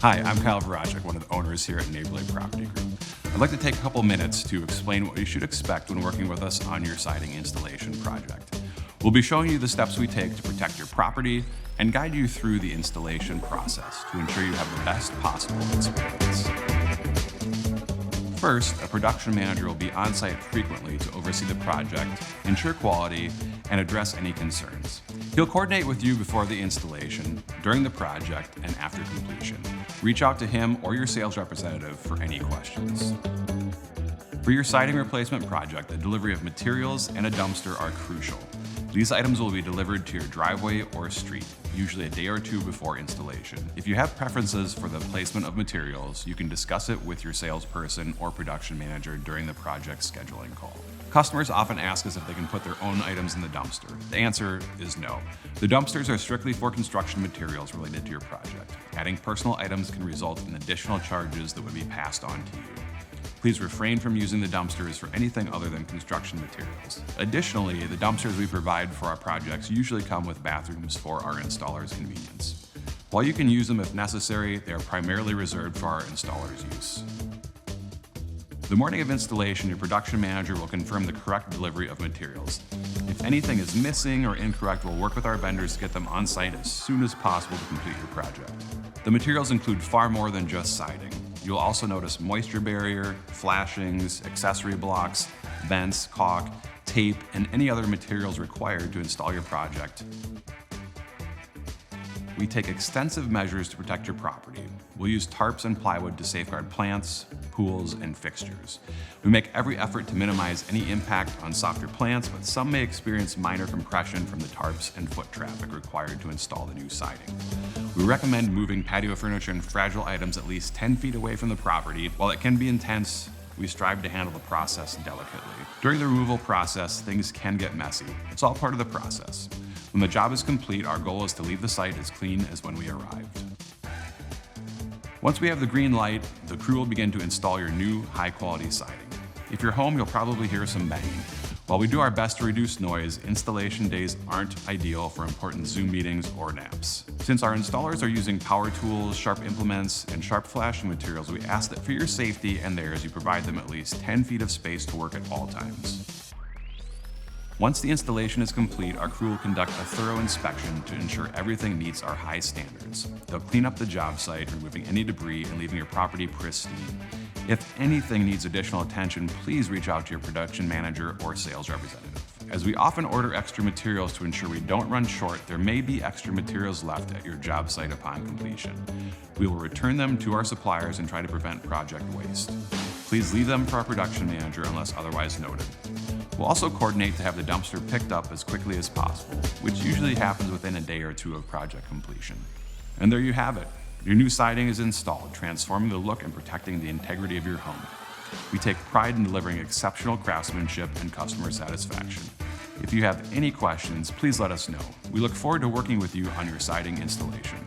Hi, I'm Kyle Vorachek, one of the owners here at Neighborly Property Group. I'd like to take a couple minutes to explain what you should expect when working with us on your siding installation project. We'll be showing you the steps we take to protect your property and guide you through the installation process to ensure you have the best possible experience. First, a production manager will be on site frequently to oversee the project, ensure quality, and address any concerns. He'll coordinate with you before the installation, during the project, and after completion. Reach out to him or your sales representative for any questions. For your siding replacement project, the delivery of materials and a dumpster are crucial. These items will be delivered to your driveway or street, usually a day or two before installation. If you have preferences for the placement of materials, you can discuss it with your salesperson or production manager during the project scheduling call. Customers often ask us if they can put their own items in the dumpster. The answer is no. The dumpsters are strictly for construction materials related to your project. Adding personal items can result in additional charges that would be passed on to you. Please refrain from using the dumpsters for anything other than construction materials. Additionally, the dumpsters we provide for our projects usually come with bathrooms for our installers' convenience. While you can use them if necessary, they are primarily reserved for our installers' use. The morning of installation, your production manager will confirm the correct delivery of materials. If anything is missing or incorrect, we'll work with our vendors to get them on site as soon as possible to complete your project. The materials include far more than just siding. You'll also notice moisture barrier, flashings, accessory blocks, vents, caulk, tape, and any other materials required to install your project. We take extensive measures to protect your property. We'll use tarps and plywood to safeguard plants, pools, and fixtures. We make every effort to minimize any impact on softer plants, but some may experience minor compression from the tarps and foot traffic required to install the new siding. We recommend moving patio furniture and fragile items at least 10 feet away from the property. While it can be intense, we strive to handle the process delicately. During the removal process, things can get messy. It's all part of the process. When the job is complete, our goal is to leave the site as clean as when we arrived. Once we have the green light, the crew will begin to install your new high-quality siding. If you're home, you'll probably hear some banging. While we do our best to reduce noise, installation days aren't ideal for important Zoom meetings or naps. Since our installers are using power tools, sharp implements, and sharp flashing materials, we ask that for your safety and theirs, you provide them at least 10 feet of space to work at all times. Once the installation is complete, our crew will conduct a thorough inspection to ensure everything meets our high standards. They'll clean up the job site, removing any debris and leaving your property pristine. If anything needs additional attention, please reach out to your production manager or sales representative. As we often order extra materials to ensure we don't run short, there may be extra materials left at your job site upon completion. We will return them to our suppliers and try to prevent project waste. Please leave them for our production manager unless otherwise noted. We'll also coordinate to have the dumpster picked up as quickly as possible, which usually happens within a day or two of project completion. And there you have it. Your new siding is installed, transforming the look and protecting the integrity of your home. We take pride in delivering exceptional craftsmanship and customer satisfaction. If you have any questions, please let us know. We look forward to working with you on your siding installation.